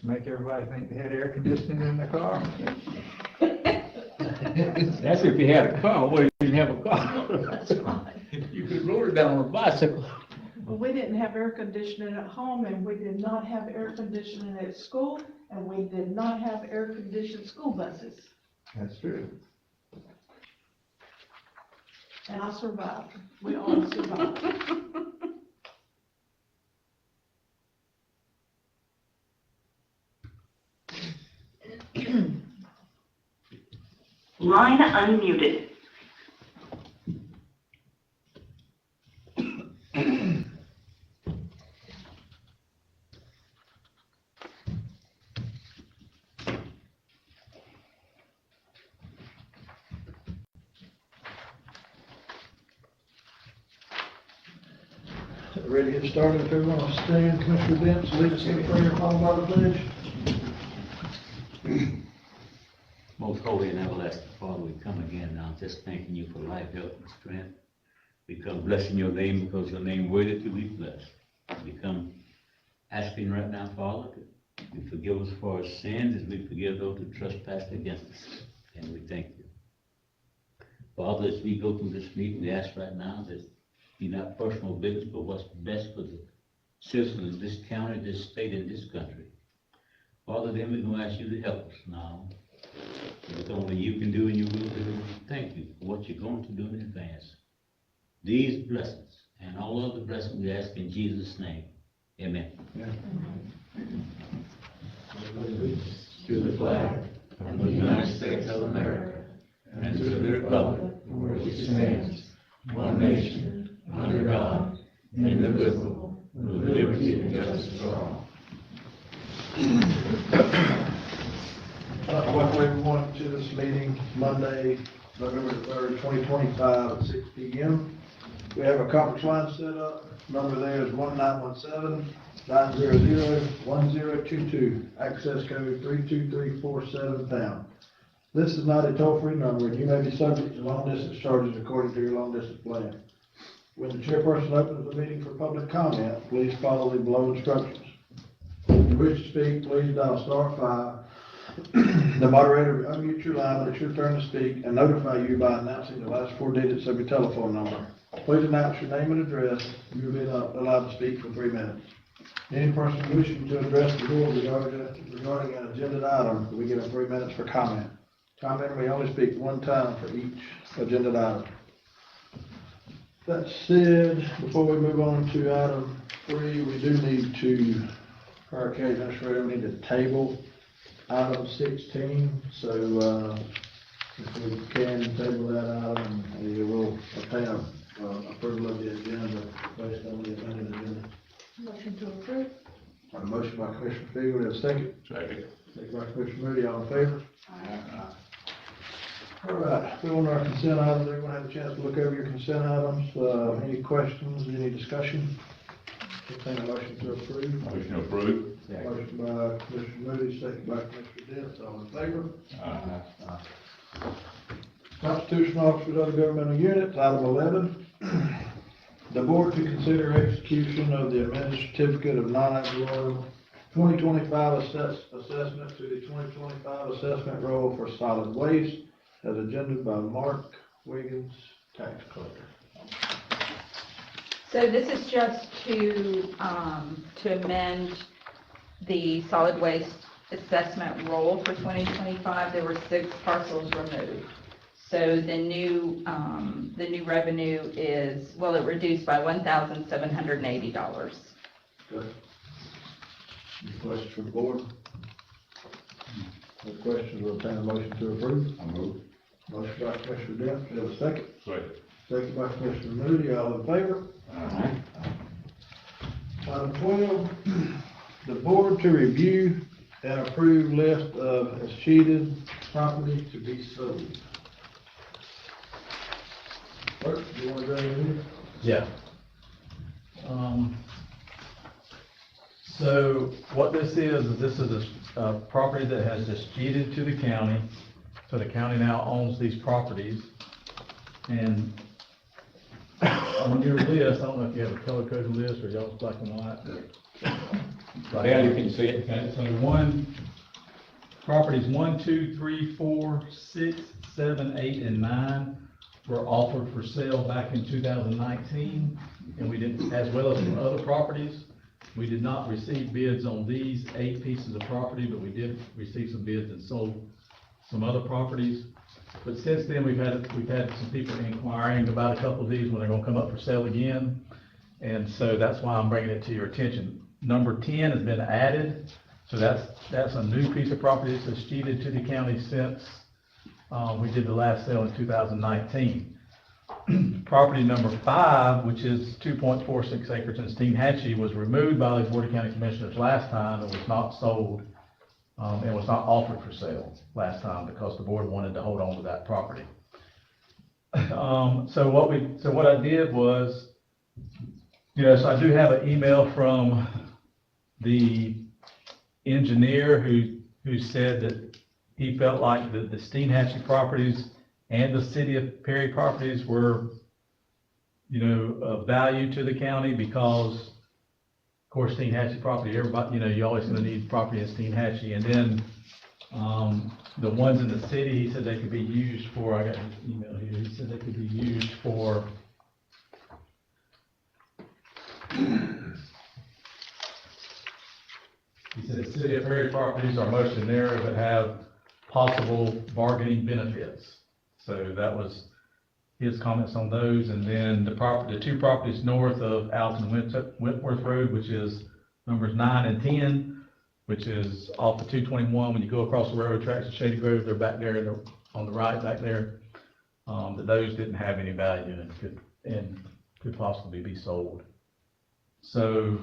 make everybody think they had air conditioning in their car. That's if you had a car. What if you didn't have a car? That's right. You could roll it down on a bicycle. Well, we didn't have air conditioning at home, and we did not have air conditioning at school, and we did not have air conditioned school buses. That's true. And I survived. We all survived. Line unmuted. Ready to get started? If everyone will stand, Commissioner Dents, lead us in prayer, followed by the pledge. Most holy and everlasting Father, we come again now just thanking you for life, health, and strength. We come blessing your name because your name worthy to be blessed. We come asking right now, Father, that you forgive us for our sins as we forgive those who trespass against us. And we thank you. Father, as we go through this meeting, we ask right now that be not personal business, but what's best for the citizens of this county, this state, and this country. Father, then we're going to ask you to help us now. What only you can do and you will do. Thank you for what you're going to do in advance. These blessings and all other blessings we ask in Jesus' name. Amen. To the flag of the United States of America and to the republic for which it stands, one nation, under God, indivisible, with liberty and justice for all. Welcome everyone to this meeting, Monday, November 3rd, 2025 at 6 p.m. We have a conference line set up. Number there is 1917-900-1022. Access code 32347 pound. This is not a toll-free number, and you may be subject to long-distance charges according to your long-distance plan. When the chairperson opens the meeting for public comment, please follow the below instructions. If you wish to speak, please dial *5. The moderator will unmute your line when it's your turn to speak and notify you by announcing the last 4 digits of your telephone number. Please announce your name and address. You will be allowed to speak for 3 minutes. Any person wishing to address the board regarding an agenda item will be given 3 minutes for comment. Commenter may only speak 1 time for each agenda item. That said, before we move on to item 3, we do need to, our county administrator, we need to table item 16. So if we can table that item, we will obtain approval of the agenda based on the amended agenda. Motion to approve. A motion by Commissioner Fegel, we have a second. Second. Second by Commissioner Moody, all in favor? Aye. All right, we on our consent items. Everyone have a chance to look over your consent items. Any questions, any discussion? Entertain a motion to approve. Motion approved. Motion by Commissioner Moody, second by Commissioner Dents, all in favor? Aye. Constitutional officers of the governmental units, item 11. The board to consider execution of the amended certificate of non-actuarial 2025 assessment to the 2025 assessment roll for solid waste as agendaed by Mark Wiggins, tax collector. So this is just to amend the solid waste assessment roll for 2025. There were 6 parcels removed. So the new revenue is, well, it reduced by $1,780. Good. Any questions from the board? No questions, we'll obtain a motion to approve. I move. Motion by Commissioner Dent, we have a second. Second. Second by Commissioner Moody, all in favor? Aye. Item 12, the board to review and approve list of escheated property to be sold. Bert, do you want to go ahead? Yeah. So what this is a property that has escheated to the county. So the county now owns these properties. And on your list, I don't know if you have a color coded list or y'all's black and white. Barely can see it. Okay, so properties 1, 2, 3, 4, 6, 7, 8, and 9 were offered for sale back in 2019, and we didn't, as well as some other properties. We did not receive bids on these 8 pieces of property, but we did receive some bids and sold some other properties. But since then, we've had some people inquiring about a couple of these when they're gonna come up for sale again. And so that's why I'm bringing it to your attention. Number 10 has been added, so that's a new piece of property that's deeded to the county since we did the last sale in 2019. Property number 5, which is 2.46 acres in Steenhatchee, was removed by the Board of County Commissioners last time and was not sold, and was not offered for sale last time because the board wanted to hold on to that property. So what I did was, so I do have an email from the engineer who said that he felt like the Steenhatchee properties and the city of Perry properties were, of value to the county because, of course, Steenhatchee property, everybody, you're always gonna need property in Steenhatchee. And then, the ones in the city, he said they could be used for, I got his email here, he said they could be used for, he said the city of Perry properties are mostly narrow but have possible bargaining benefits. So that was his comments on those. And then the 2 properties north of Alton Wentworth Road, which is numbers 9 and 10, which is off of 221. When you go across the railroad tracks to Shady Grove, they're back there, on the right back there. That those didn't have any value and could possibly be sold. So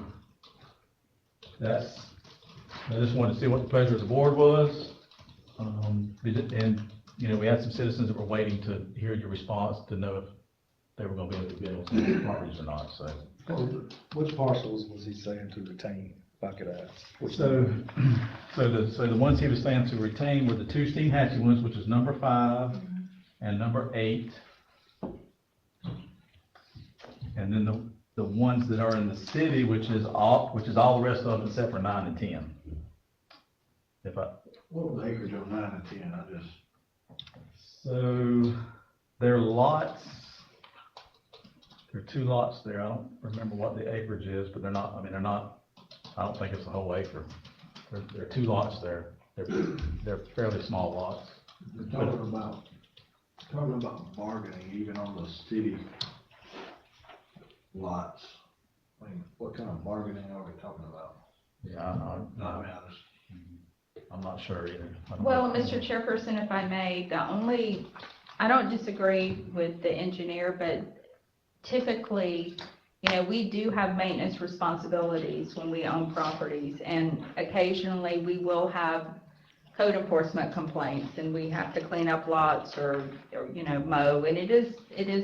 I just wanted to see what the pleasure of the board was. And, we had some citizens that were waiting to hear your response to know if they were gonna be able to bid on some of the properties or not, so. Which parcels was he saying to retain, if I could ask? So the ones he was saying to retain were the 2 Steenhatchee ones, which is number 5 and number 8. And then the ones that are in the city, which is all the rest of them except for 9 and 10. What was the acreage on 9 and 10? So there are lots, there are 2 lots there. I don't remember what the acreage is, but they're not, I don't think it's a whole acre. There are 2 lots there. They're fairly small lots. We're talking about bargaining even on the city lots. What kind of bargaining are we talking about? Yeah, I'm not sure either. Well, Mr. Chairperson, if I may, I don't disagree with the engineer, but typically, we do have maintenance responsibilities when we own properties, and occasionally we will have code enforcement complaints, and we have to clean up lots or mow, and it is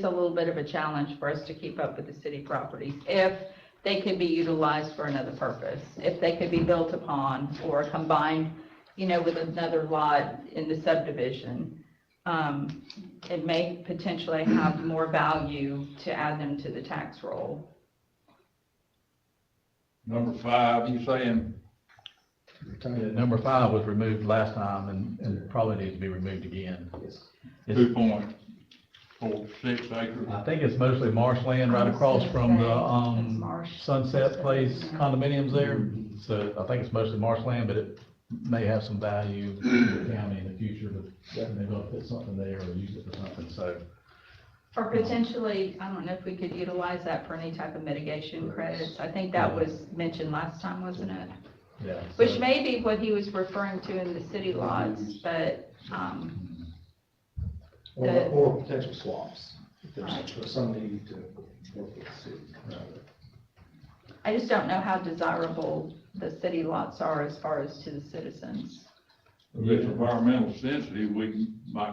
a little bit of a challenge for us to keep up with the city properties if they could be utilized for another purpose, if they could be built upon or combined with another lot in the subdivision. It may potentially have more value to add them to the tax roll. Number 5, you saying? Yeah, number 5 was removed last time and probably needs to be removed again. 2.46 acres? I think it's mostly marshland right across from the Sunset Place condominiums there. So I think it's mostly marshland, but it may have some value to the county in the future, but maybe they'll put something there or use it for something, so. Or potentially, I don't know if we could utilize that for any type of mitigation credits. I think that was mentioned last time, wasn't it? Yeah. Which may be what he was referring to in the city lots, but, Or potential swaps, if Right. there's some need to work with the city. I just don't know how desirable the city lots are as far as to the citizens. If it's environmental sensitive, we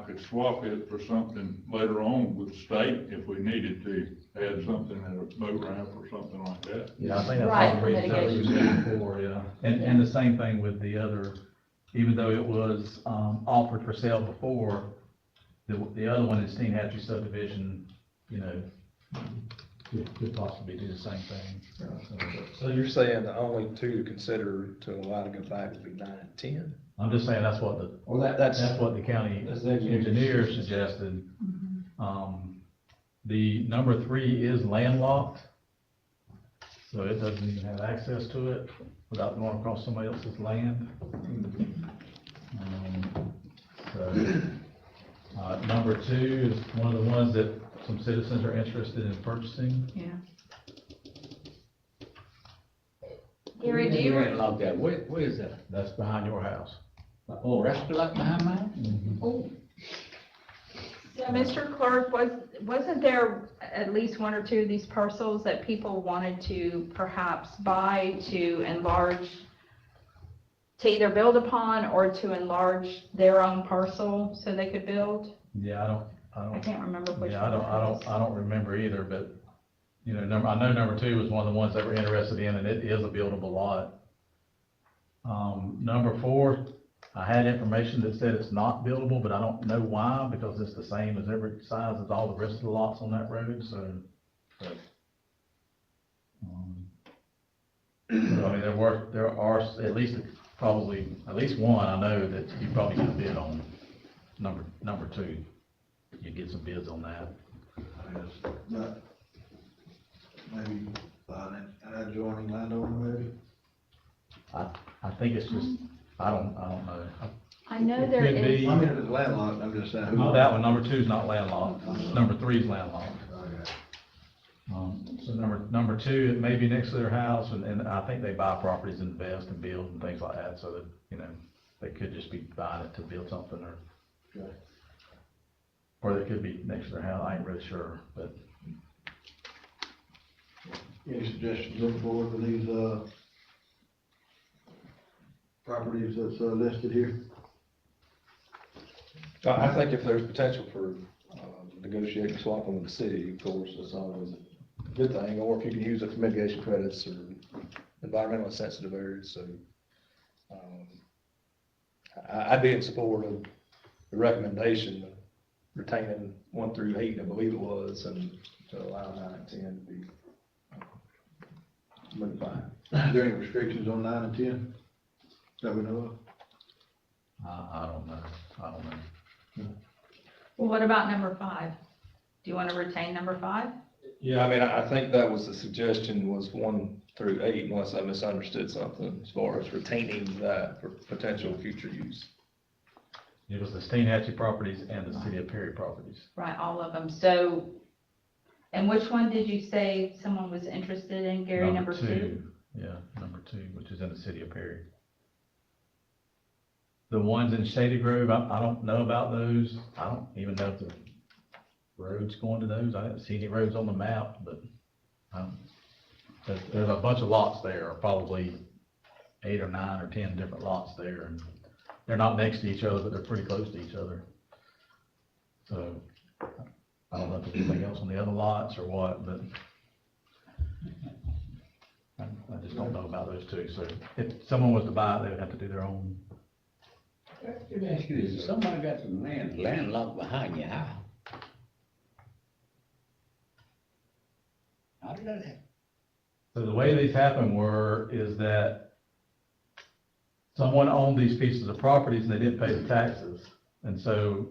could swap it for something later on with the state if we needed to add something at a boat ramp or something like that. Yeah, I think that's Right, what for the reason that was mitigation. before, yeah. And the same thing with the other, even though it was, offered for sale before, the other one in Steenhatchee subdivision, could possibly do the same thing. So you're saying the only two to consider to allow to go back would be 9 and 10? I'm just saying that's what the, Well, that's that's what the county That's the engineer. engineer suggested. The number 3 is landlocked, so it doesn't even have access to it without going across somebody else's land. Number 2 is one of the ones that some citizens are interested in purchasing. Yeah. Gary, do you, Like that, where is that? That's behind your house. Oh, that's like behind mine? Oh. so Mr. Clerk, wasn't there at least 1 or 2 of these parcels that people wanted to perhaps buy to enlarge, to either build upon or to enlarge their own parcel so they could build? Yeah, I can't remember which one. Yeah, I don't remember either, but, you know, I know number 2 was one of the ones they were interested in, and it is a buildable lot. Number 4, I had information that said it's not buildable, but I don't know why, because it's the same as every size as all the rest of the lots on that road, so. But, I mean, there are at least one I know that you probably get a bid on, number 2. You get some bids on that. I guess, but maybe an adjoining landowner, maybe? I think it's just, I don't know. I know It there could is. be- I mean, if it's landlocked, I'm just saying. Not that one, number 2 is not landlocked, number 3 is landlocked. Okay. So number 2, it may be next to their house, and I think they buy properties and invest and build and things like that, so that, you know, they could just be buying it to build something, or they could be next to their house, I ain't really sure, but. Any suggestions on board for these, properties that's listed here? I think if there's potential for negotiating swapping with the city, of course, that's always a good thing, or if you can use it for mitigation credits or environmentally sensitive areas, so. I'd be in support of the recommendation of retaining 1 through 8, I believe it was, and to allow 9 and 10 to be moved by. Are there any restrictions on 9 and 10 that we know of? I don't know. Well, what about number 5? Do you want to retain number 5? Yeah, I mean, I think that was the suggestion, was 1 through 8, unless I misunderstood something, as far as retaining that for potential future use. It was the Steenhatchee properties and the City of Perry properties. Right, all of them. So, and which one did you say someone was interested in, Gary, number 2? Yeah, number 2, which is in the City of Perry. The ones in Shady Grove, I don't know about those. I don't even know if the road's going to those. I didn't see any roads on the map, but there's a bunch of lots there, probably 8 or 9 or 10 different lots there, and they're not next to each other, but they're pretty close to each other. So, I don't know if there's anything else on the other lots or what, but I just don't know about those 2. So, if someone was to buy it, they would have to do their own. Let me ask you this, if somebody got some land landlocked behind your house, how did that happen? So the way these happened is that someone owned these pieces of properties and they didn't pay the taxes. And so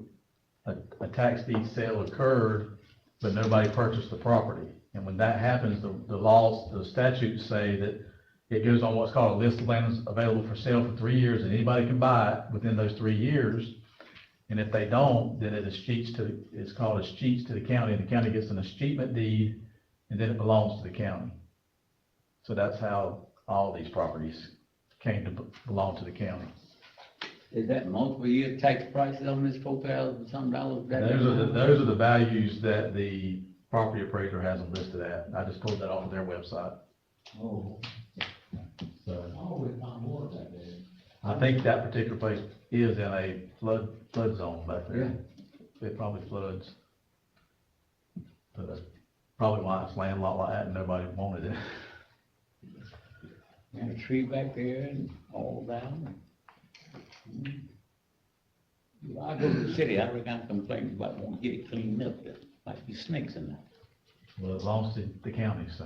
a tax deed sale occurred, but nobody purchased the property. And when that happens, the statutes say that it goes on what's called a list of lands available for sale for 3 years, and anybody can buy it within those 3 years. And if they don't, then it's called escheats to the county, and the county gets an escheatment deed, and then it belongs to the county. So that's how all these properties came to belong to the county. Is that multiple year tax prices on this $4,000 some dollars? Those are the values that the property appraiser has them listed at. I just pulled that off of their website. Oh. So Always found water back there. I think that particular place is in a flood zone back there. It probably floods. So that's probably why it's landlocked like that and nobody wanted it. And a tree back there and all down. I go to the city, I reckon I complain about wanting to get it cleaned up, there might be snakes in there. Well, as long as the county say.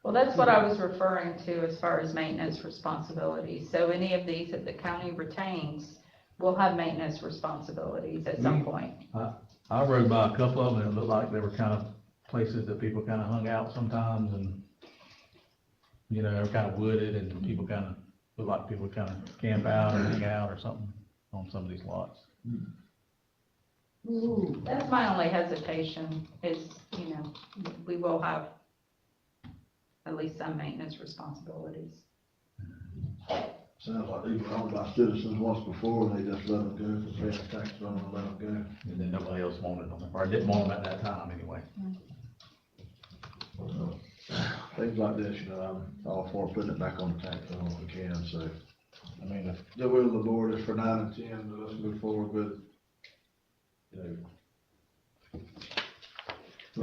Well, that's what I was referring to as far as maintenance responsibilities. So any of these that the county retains will have maintenance responsibilities at some point. I rode by a couple of them, and it looked like they were kind of places that people kind of hung out sometimes, and, you know, they were kind of wooded, and people kind of, looked like people would kind of camp out or hang out or something on some of these lots. That's my only hesitation is, you know, we will have at least some maintenance responsibilities. Sounds like these were owned by citizens once before, and they just let them go, because they had taxes on them, and let them And then nobody else wanted them, or didn't want them at that time anyway. go. Things like this, you know, I'm all for putting it back on the tax roll if we can, so. I mean, if the will of the board is for 9 and 10, then let's move forward with, you know.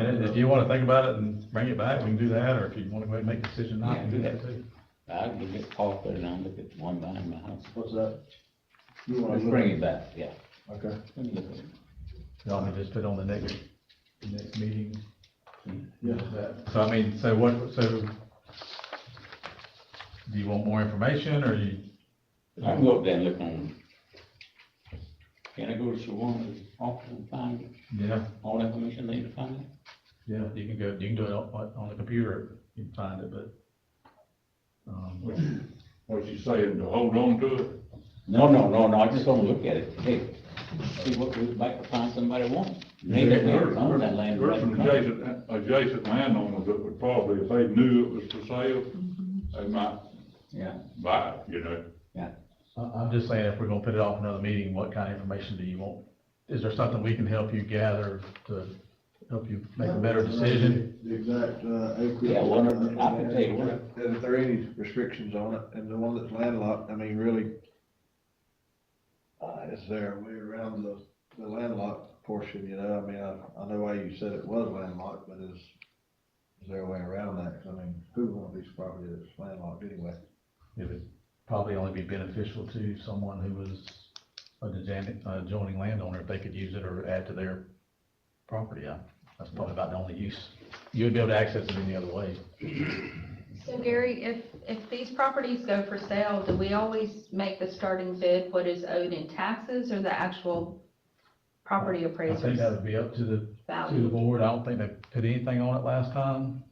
And if you wanna think about it and bring it back, we can do that, or if you wanna go ahead and make a decision now, we can do that too. I can get Paul put it on, look at one behind my house. What's that? You wanna Let's look- bring it back, yeah. Okay. Let me look at it. Y'all may just put on the next meeting. Yeah. So I mean, so do you want more information, or you? I can go up there and look on. Can I go to Shawan's office and find it? Yeah, All the information they need to find it? yeah, you can do it on the computer, you can find it, but, What you saying, to hold on to it? No, I just wanna look at it, hey, see what we might find somebody wants. They don't own that land. There's some adjacent landowners that would probably, if they knew it was for sale, they might Yeah, buy it, you know? I'm just saying, if we're gonna put it off another meeting, what kind of information do you want? Is there something we can help you gather to help you make a better decision? The exact, acreage. Yeah, one of them, I can tell you what. And if there are any restrictions on it, and the one that's landlocked, I mean, really, is there a way around the landlocked portion, you know? I mean, I know why you said it was landlocked, but is there a way around that? 'Cause I mean, who wants these property that's landlocked anyway? It would probably only be beneficial to someone who was an adjoining landowner, if they could use it or add to their property. That's probably about the only use. You would be able to access it any other way. So Gary, if these properties go for sale, do we always make the starting bid what is owed in taxes or the actual property I think appraiser's that would be up to the value? board. I don't think they put anything on it last time.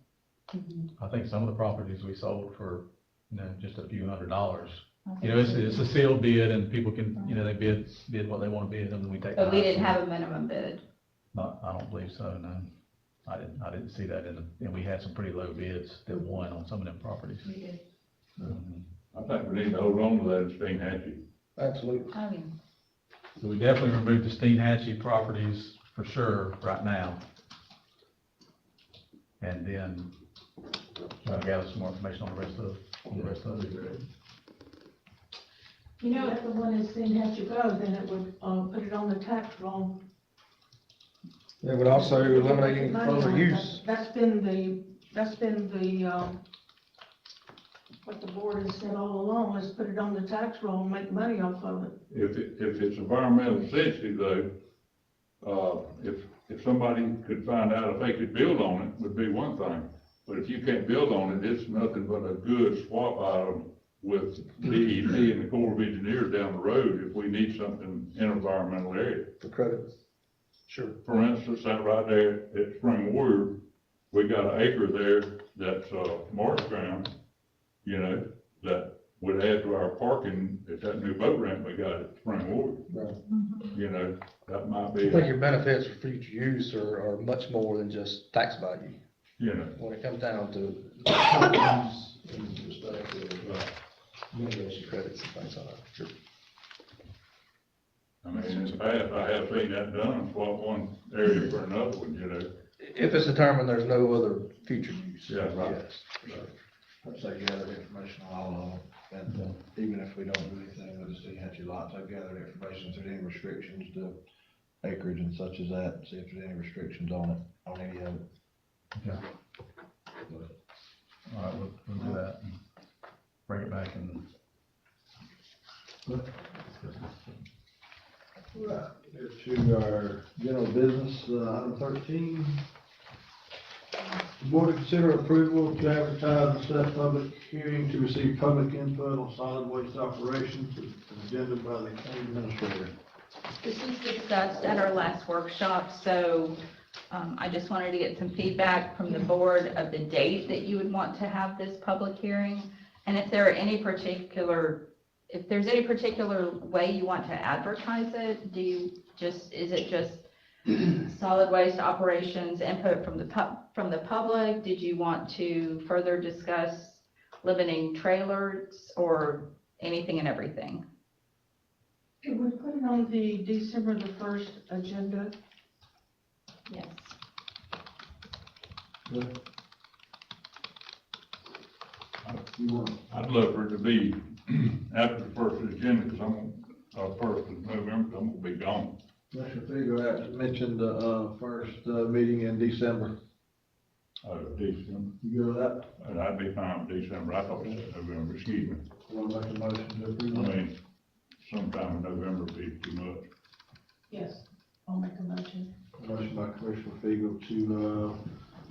Mhm. I think some of the properties we sold for, you know, just a few $100s. You know, it's a sealed bid, and people can, you know, they bid what they want to bid, and we take. But we the didn't highest have a minimum bid. bid. I don't believe so, no. I didn't see that and we had some pretty low bids that won on some of them properties. We did. Mhm. I think we need to hold on to that and stay happy. Absolutely. I mean, So we definitely removed the Steenhatchee properties for sure right now. And then try to gather some more information on the rest of it. You know, if the one is then has to go, then it would, put it on the tax roll. It would also eliminate any Money further on it. use. That's been the, what the board has said all along, is put it on the tax roll and make money off of it. If it's environmental sensitive though, if somebody could find out if they could build on it, would be one thing. But if you can't build on it, it's nothing but a good swap item with DEP and the Corps of Engineers down the road if we need something in an environmental area. For credits. Sure. For instance, that right there at Spring Warrior, we got an acre there that's, marsh ground, you know, that would add to our parking at that new boat ramp we got at Spring Warrior. Right. You know, that might I be, think your benefits for future use are much more than just tax value. you know, When it comes down to use mitigation credits and things like that. Sure. I mean, in the past, I have seen that done, swap one area for another one, you know. If it's determined there's no other future use. Yeah, right. Yes, for sure. I'd say gather information on all of them, and even if we don't do anything with the Steenhatchee lots, I've gathered information if there's any restrictions to acreage and such as that, and see if there's any restrictions on it, on any of it. Okay. All right, we'll do that and bring it back and. Right, to our general business, item 13, The board to consider approval to advertise and set public hearing to receive public input on solid waste operations, an agenda by the county administrator. This was discussed at our last workshop, so I just wanted to get some feedback from the board of the date that you would want to have this public hearing. And if there's any particular way you want to advertise it, is it just solid waste operations, input from the public? Did you want to further discuss limiting trailers or anything and everything? Could we put it on the December the 1st agenda? Yes. I'd love for it to be after the first agenda, because first of November, I'm gonna be gone. Commissioner Figueroa mentioned the first meeting in December. December, You good with that? and I'd be fine with December, I thought it said November, excuse me. Want to make a motion to I approve that? mean, sometime in November would be too much. Yes, I'll make a motion. Motion by Commissioner Figueroa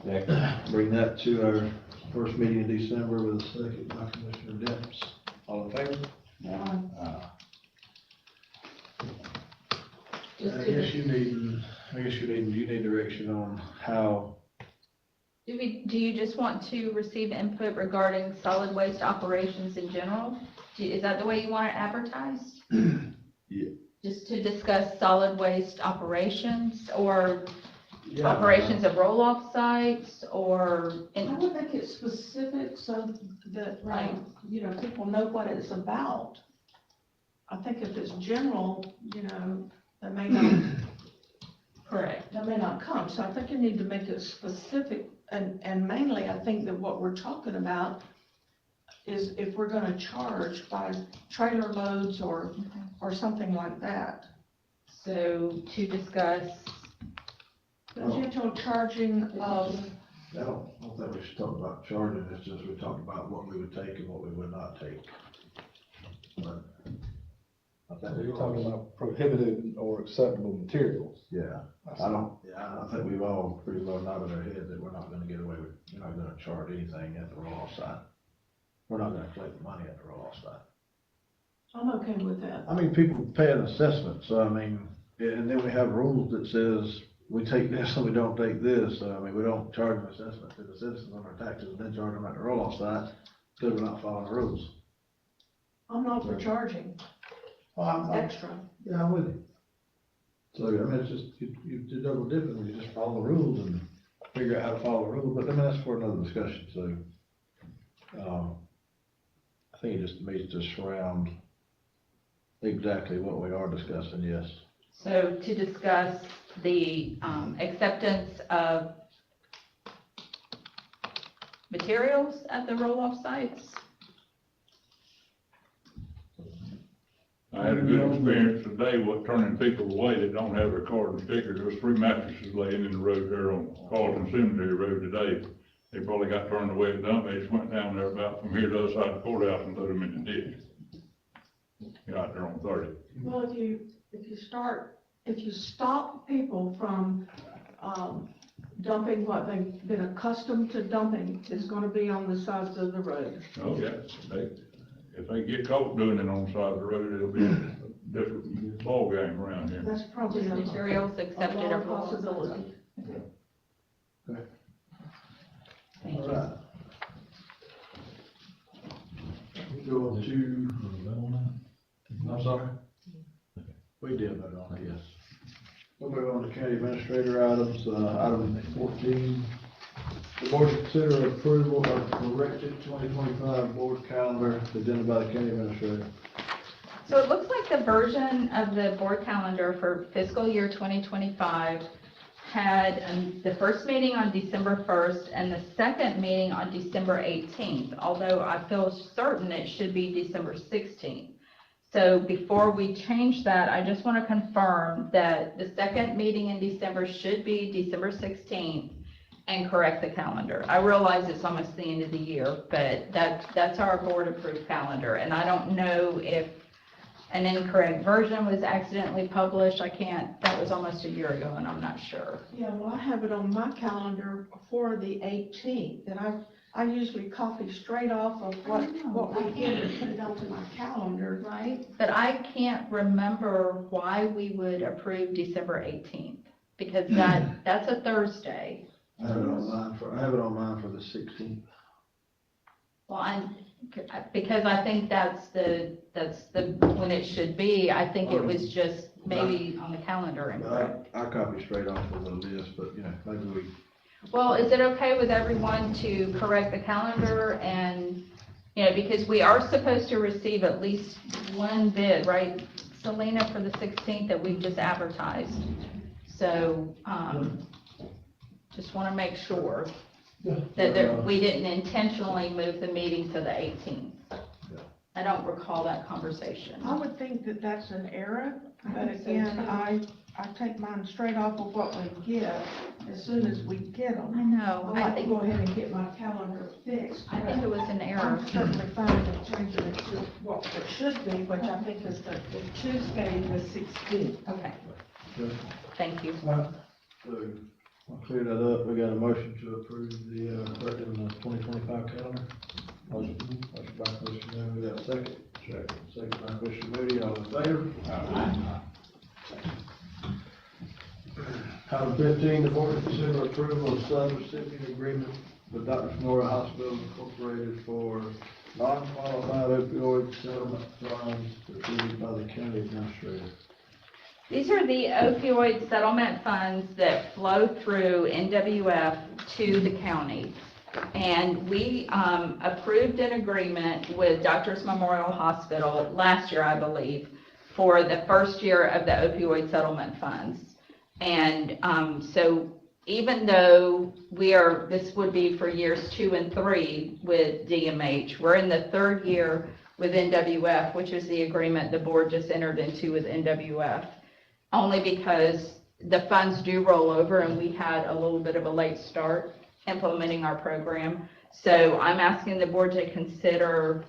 to bring that to our first meeting in December with a second by Commissioner Dents. All in favor? Just I to guess you need direction on how. Do you just want to receive input regarding solid waste operations in general? Is that the way you want it advertised? Yeah. Just to discuss solid waste operations or operations of roll-off sites or? I would make it specific so that, Right. People know what it's about. I think if it's general, they may not, Correct. they may not come. So I think you need to make it specific. And mainly, I think that what we're talking about is if we're gonna charge by trailer loads or something like that. So to discuss, Potential charging of, I don't think we should talk about charging, it's just we talked about what we would take and what we would not take. But I think You're talking about prohibited or acceptable materials. Yeah, I think we've all pretty well nodded our head that we're not gonna get away with, you're not gonna charge anything at the roll-off site. We're not gonna collect money at the roll-off site. I'm okay with that. I mean, people pay an assessment, so I mean, and then we have rules that says we take this and we don't take this, so I mean, we don't charge an assessment to the citizens on our taxes and then charge them at the roll-off site because we're not following the rules. I'm not for charging extra. Yeah, I'm with you. So, I mean, it's just, you do double dipping, when you just follow the rules and figure out how to follow the rules, but I mean, that's for another discussion, so. I think it just needs to surround exactly what we are discussing, yes. so to discuss the acceptance of materials at the roll-off sites? I had a good experience today with turning people away that don't have their card and sticker. There was 3 mattresses laying in the road there on Carlton Cemetery Road today. They probably got turned away at dump. They just went down there about from here to the other side of the courthouse and threw them in the ditch. Got there on 30. Well, if you stop people from, dumping what they've been accustomed to dumping, it's gonna be on the sides of the road. Oh, yeah, if they get caught doing it on the side of the road, it'll be a different ballgame around here. That's probably a Materials accepted a at roll-off sites? possibility. Thank All you. right. We go on to, I'm sorry? We did vote on it, yes. We'll move on to county administrator items, item 14. The board to consider approval of corrected 2025 board calendar presented by the county administrator. So it looks like the version of the board calendar for fiscal year 2025 had the first meeting on December 1st and the second meeting on December 18th, although I feel certain it should be December 16th. So before we change that, I just want to confirm that the second meeting in December should be December 16th and correct the calendar. I realize it's almost the end of the year, but that's our board approved calendar. And I don't know if an incorrect version was accidentally published. That was almost a year ago, and I'm not sure. Yeah, well, I have it on my calendar for the 18th, and I usually copy straight off of what we get and put it onto my calendar. Right, but I can't remember why we would approve December 18th, because that's a Thursday. I have it on mine for the 16th. Well, because I think that's the when it should be. I think it was just maybe on the calendar incorrect. I copy straight off of the list, but, maybe we. Well, is it okay with everyone to correct the calendar and, because we are supposed to receive at least one bid, right, Selena, for the 16th that we've just advertised? So, just want to make sure that we didn't intentionally move the meeting to the 18th. I don't recall that conversation. I would think that that's an error, but think so, again, too. I take mine straight off of what we get as soon as we get them. I know. I like to go ahead and get my calendar fixed. I think it was an error. I'm certainly fine with changing it to what it should be, which I think is the Tuesday, the 16th. Okay, Good. thank you. So, I'll clear that up. We got a motion to approve the, correcting the 2025 calendar. Motion by Commissioner Young, we got a second. Second by Commissioner Moody, all in favor? Item 15, the board to consider approval of sub-recipient agreement with Dr. Memorial Hospital Incorporated for non-qualified opioid settlement funds distributed by the county administrator. These are the opioid settlement funds that flow through NWF to the county. And we approved an agreement with Doctors Memorial Hospital last year, I believe, for the first year of the opioid settlement funds. And so even though this would be for years 2 and 3 with DMH, we're in the 3rd year with NWF, which is the agreement the board just entered into with NWF, only because the funds do roll over and we had a little bit of a late start implementing our program. So I'm asking the board to consider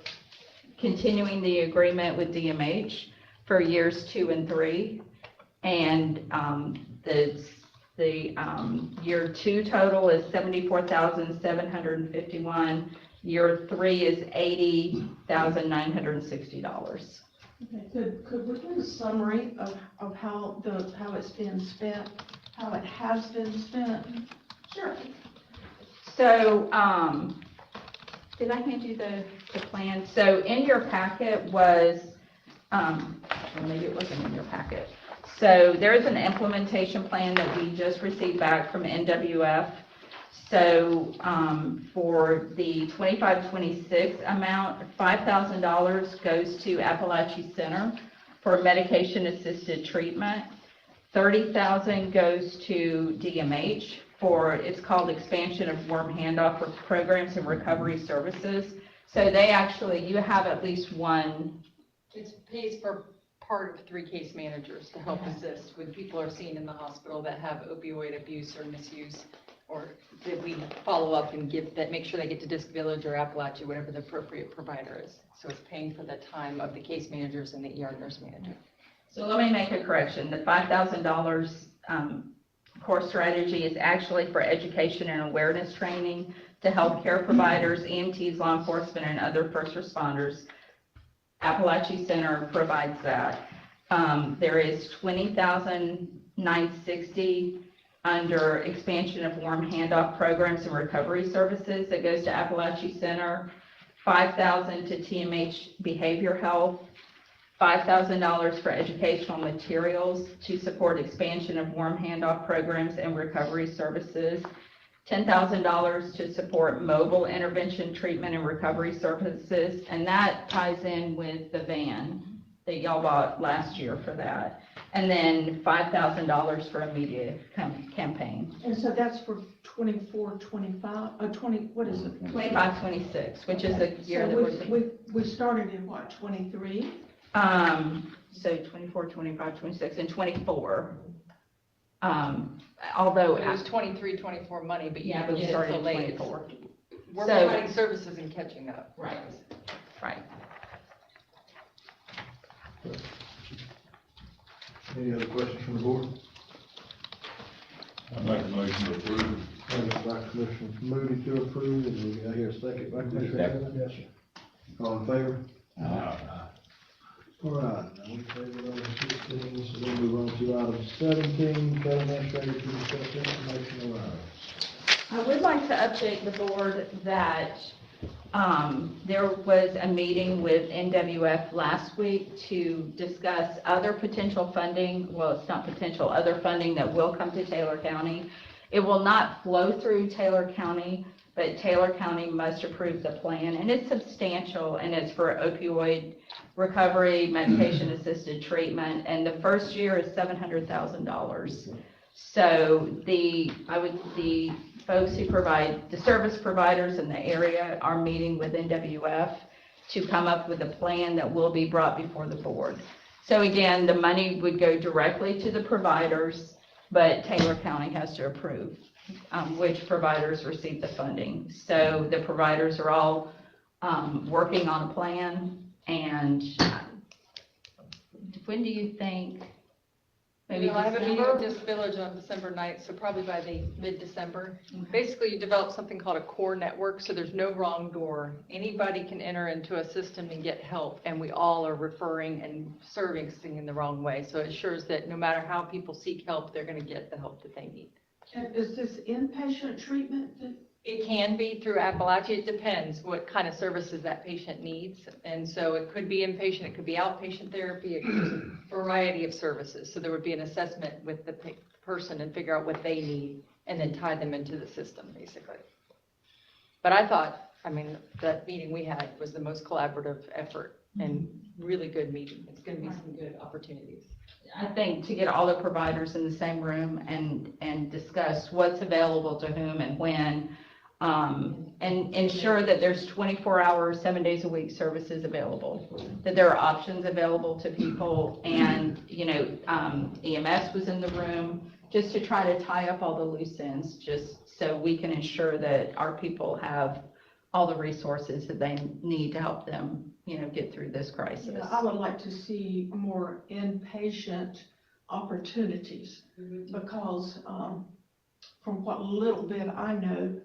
continuing the agreement with DMH for years 2 and 3. And the year 2 total is $74,751. Year 3 is $80,960. Okay, could we get a summary of how it's been spent, how it has been spent? Sure. So, did I hand you the plan? So in your packet was, or maybe it wasn't in your packet. So there is an implementation plan that we just received back from NWF. So for the 25-26 amount, $5,000 goes to Appalachia Center for medication-assisted treatment. $30,000 goes to DMH for, it's called expansion of worm handoff for programs and recovery services. So they actually, you have at least one. It pays for part of 3 case managers to help assist when people are seen in the hospital that have opioid abuse or misuse, or that we follow up and make sure they get to Disc Village or Appalachia, whatever the appropriate provider is. So it's paying for the time of the case managers and the ER nurse manager. So let me make a correction. The $5,000 core strategy is actually for education and awareness training to healthcare providers, EMTs, law enforcement, and other first responders. Appalachia Center provides that. There is $20,960 under expansion of warm handoff programs and recovery services that goes to Appalachia Center, $5,000 to TMH Behavior Health, $5,000 for educational materials to support expansion of warm handoff programs and recovery services, $10,000 to support mobile intervention treatment and recovery services, and that ties in with the van that y'all bought last year for that. And then $5,000 for a media campaign. And so that's for 24, 25, 20, what is it? 25, 26, which is the year that we started in what, 23? So 24, 25, 26, and 24. Although It was 23, 24 money, but yeah, but we it's started so in late. 24. We're So- providing services and catching up. Right. Right. Any other questions from the board? I make a motion to approve. Motion by Commissioner Moody to approve, and we got here a second by Commissioner Evans. Yes, sir. All in favor? All right, now we tabled item 16, so we'll move on to item 17, county administrator to discuss information around. I would like to update the board that there was a meeting with NWF last week to discuss other potential funding. Well, it's not potential, other funding that will come to Taylor County. It will not flow through Taylor County, but Taylor County must approve the plan, and it's substantial, and it's for opioid recovery, medication-assisted treatment, and the first year is $700,000. So the folks who provide, the service providers in the area are meeting with NWF to come up with a plan that will be brought before the board. So again, the money would go directly to the providers, but Taylor County has to approve which providers receive the funding. So the providers are all working on a plan, and when do you think? Maybe I have a meeting December? with this village on December 9th, so probably by the mid-December. Basically, you develop something called a core network, so there's no wrong door. Anybody can enter into a system and get help, and we all are referring and servicing in the wrong way. So it ensures that no matter how people seek help, they're going to get the help that they need. And is this inpatient treatment that? It can be through Appalachia. It depends what kind of services that patient needs. And so it could be inpatient, it could be outpatient therapy, it could be a variety of services. So there would be an assessment with the person and figure out what they need and then tie them into the system, basically. But I thought, I mean, that meeting we had was the most collaborative effort and really good meeting. It's going to be some good opportunities. I think to get all the providers in the same room and discuss what's available to whom and when, and ensure that there's 24-hour, 7 days a week services available, that there are options available to people, and, you know, EMS was in the room, just to try to tie up all the loose ends, just so we can ensure that our people have all the resources that they need to help them, you know, get through this crisis. Yeah, I would like to see more inpatient opportunities, because from what little bit I know,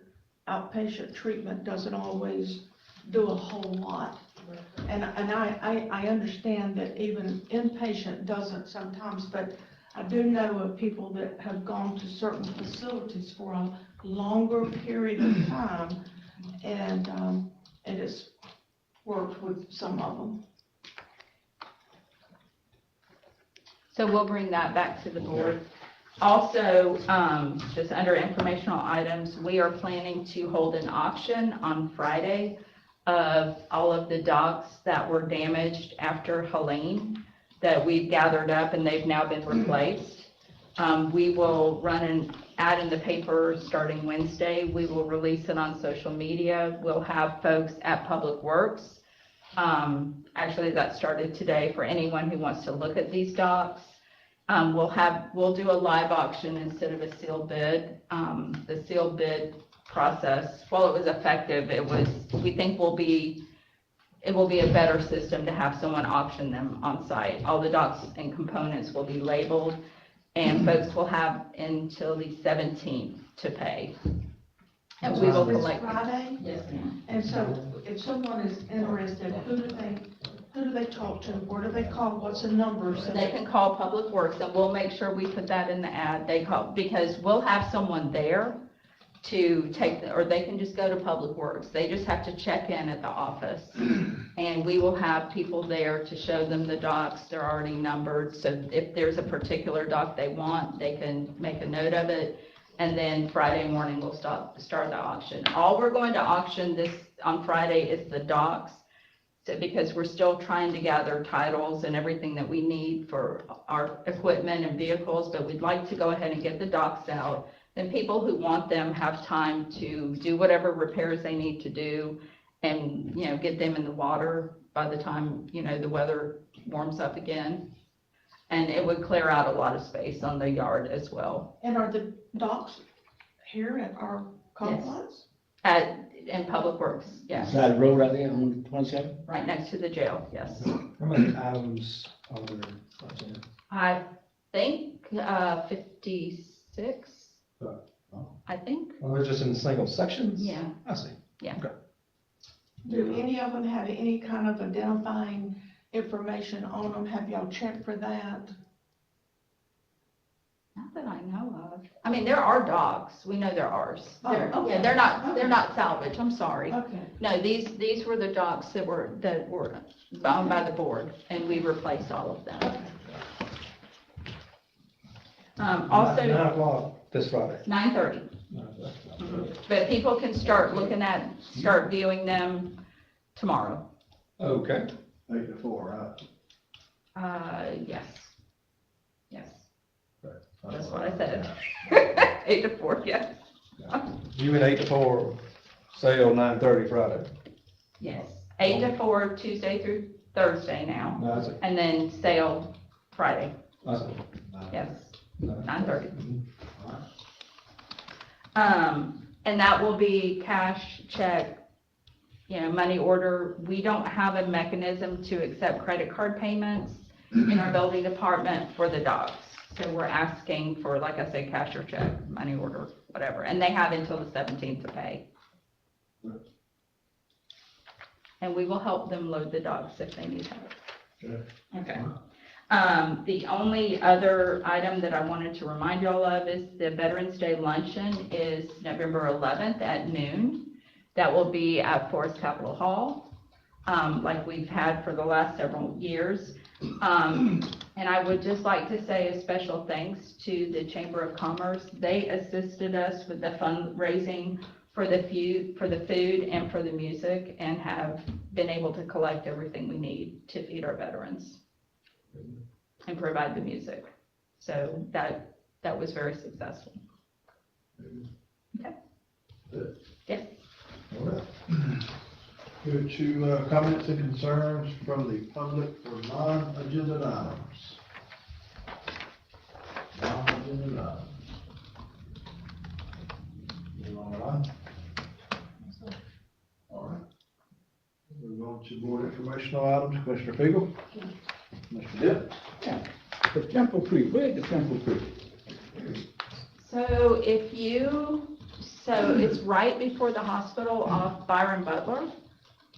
outpatient treatment doesn't always do a whole lot. And I understand that even inpatient doesn't sometimes, but I do know of people that have gone to certain facilities for a longer period of time, and it's worked with some of them. So we'll bring that back to the board. Also, just under informational items, we are planning to hold an auction on Friday of all of the docks that were damaged after Helene that we've gathered up, and they've now been replaced. We will run an ad in the paper starting Wednesday. We will release it on social media. We'll have folks at Public Works. Actually, that started today for anyone who wants to look at these docks. We'll do a live auction instead of a sealed bid. The sealed bid process, while it was effective, we think it will be a better system to have someone auction them on site. All the docks and components will be labeled, and folks will have until the 17th to pay. And we will This collect. Friday? Yes, ma'am. And so if someone is interested, who do they talk to? Where do they call? What's the number? So They can call Public Works, and we'll make sure we put that in the ad. They call, because we'll have someone there to take, or they can just go to Public Works. They just have to check in at the office, and we will have people there to show them the docks. They're already numbered, so if there's a particular dock they want, they can make a note of it, and then Friday morning we'll start the auction. All we're going to auction on Friday is the docks, because we're still trying to gather titles and everything that we need for our equipment and vehicles, but we'd like to go ahead and get the docks out. Then people who want them have time to do whatever repairs they need to do, and, you know, get them in the water by the time, you know, the weather warms up again. And it would clear out a lot of space on the yard as well. And are the docks here at our complex? In Public Works, yes, Side of the road right there on 27? right next to the jail, yes. How many items on their agenda? I think, 56, Right. I think, Oh, they're just in single sections? yeah. I see. Do any of them have any kind of identifying information on them? Have y'all checked for that? Not that I know of. I mean, there are dogs. We know they're ours. Oh, They're, okay. yeah, they're Okay. not salvage. I'm sorry. Okay. No, these were the dogs that were owned by the board, and we replaced all of them. Also, 9 o'clock this Friday. 9:30. But people can start viewing them tomorrow. Okay. 8 to 4, right? Yes. Yes, Right. that's what I said. 8 to 4, yes. You mean 8 to 4, sale 9:30 Friday? Yes. 8 to 4, Tuesday through Thursday now, No, I see. and then sale Friday, I see. yes, 9:30. Mhm. And that will be cash, check, money order. We don't have a mechanism to accept credit card payments in our building department for the dogs. So we're asking for, like I said, cash or check, money order, whatever, and they have until the 17th to pay. And we will help them load the dogs if they need help. Okay. The only other item that I wanted to remind y'all of is the Veterans Day Luncheon is November 11th at noon. That will be at Forest Capitol Hall, like we've had for the last several years. And I would just like to say a special thanks to the Chamber of Commerce. They assisted us with the fundraising for the food and for the music, and have been able to collect everything we need to feed our veterans and provide the music. So that was very successful. Okay. Good. Yes. All right. Go to comments and concerns from the public for non-agenda items. Non-agenda items. You all right? All right. We're going to board informational items. Commissioner Fegel? Mr. Dip? The Temple Creek, where's the Temple Creek? So it's right before the hospital off Byron Butler.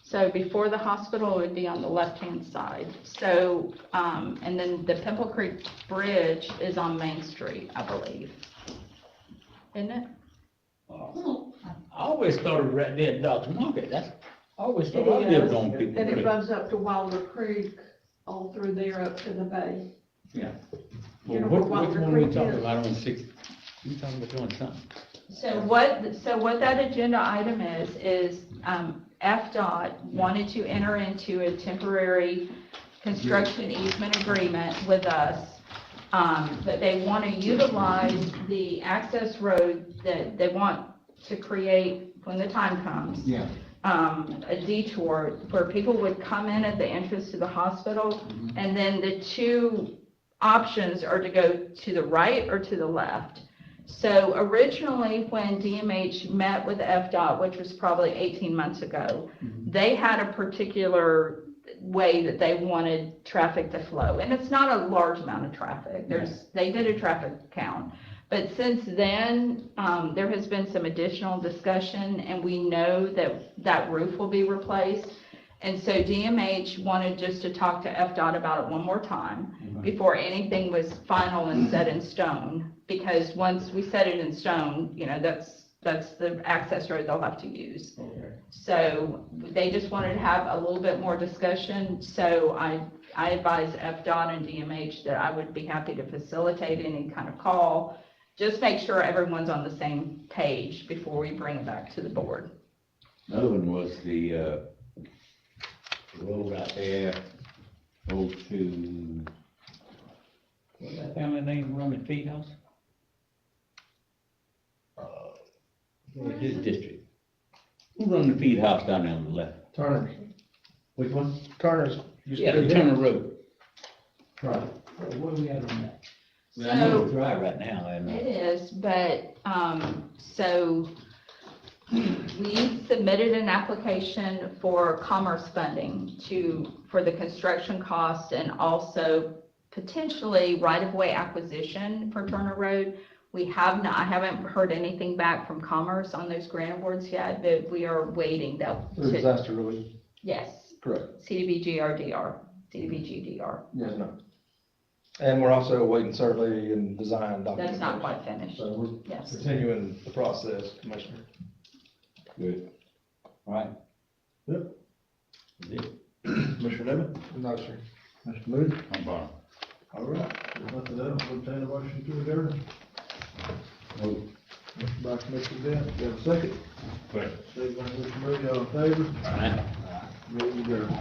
So before the hospital, it would be on the left-hand side. So, and then the Pimple Creek Bridge is on Main Street, I believe. Isn't it? I always thought it was right there at Dr. Market, I always thought I lived on People And it Creek. runs up to Wilder Creek, all through there up to the bay. Yeah. You Well, know which where one Wilder are we Creek talking is? about on 6? You talking about doing something? So what that agenda item is, FDOT wanted to enter into a temporary construction easement agreement with us. But they want to utilize the access road that they want to create when the time comes. Yeah. A detour where people would come in at the entrance to the hospital, and then the two options are to go to the right or to the left. So originally, when DMH met with FDOT, which was probably 18 months ago, they had a particular way that they wanted traffic to flow. And it's not a large amount of traffic. They did a traffic count. But since then, there has been some additional discussion, and we know that roof will be replaced. And so DMH wanted just to talk to FDOT about it one more time before anything was final and set in stone. Because once we set it in stone, that's the access road they'll have to use. Okay. So they just wanted to have a little bit more discussion. So I advised FDOT and DMH that I would be happy to facilitate any kind of call. Just make sure everyone's on the same page before we bring it back to the board. Another one was the road out there, go to, what's that family name, run the feed house? His district. Who run the feed house down there on the left? Turner's. Which one? Turner's. used to Yeah, be the there. Turner Road. Right. Where are we at on that? I know it's dry right now, I know. It is, but, so We submitted an application for commerce funding for the construction costs and also potentially right-of-way acquisition for Turner Road. I haven't heard anything back from Commerce on those grant awards yet, but we are waiting The disaster relief, yes, correct. CDBGDR. Yes, no. And we're also awaiting survey and design documentation. That's not quite finished, So we're yes. continuing the process, Commissioner. Good. All right. Yep. That's it. Commissioner Newman, No, sir. Mr. Moody, I'm fine. all right, there's nothing else, we'll entertain a motion to adjourn. Motion by Commissioner Dent, you have a second? Thank you. Second by Mr. Moody, all in favor? All right. Meeting adjourned.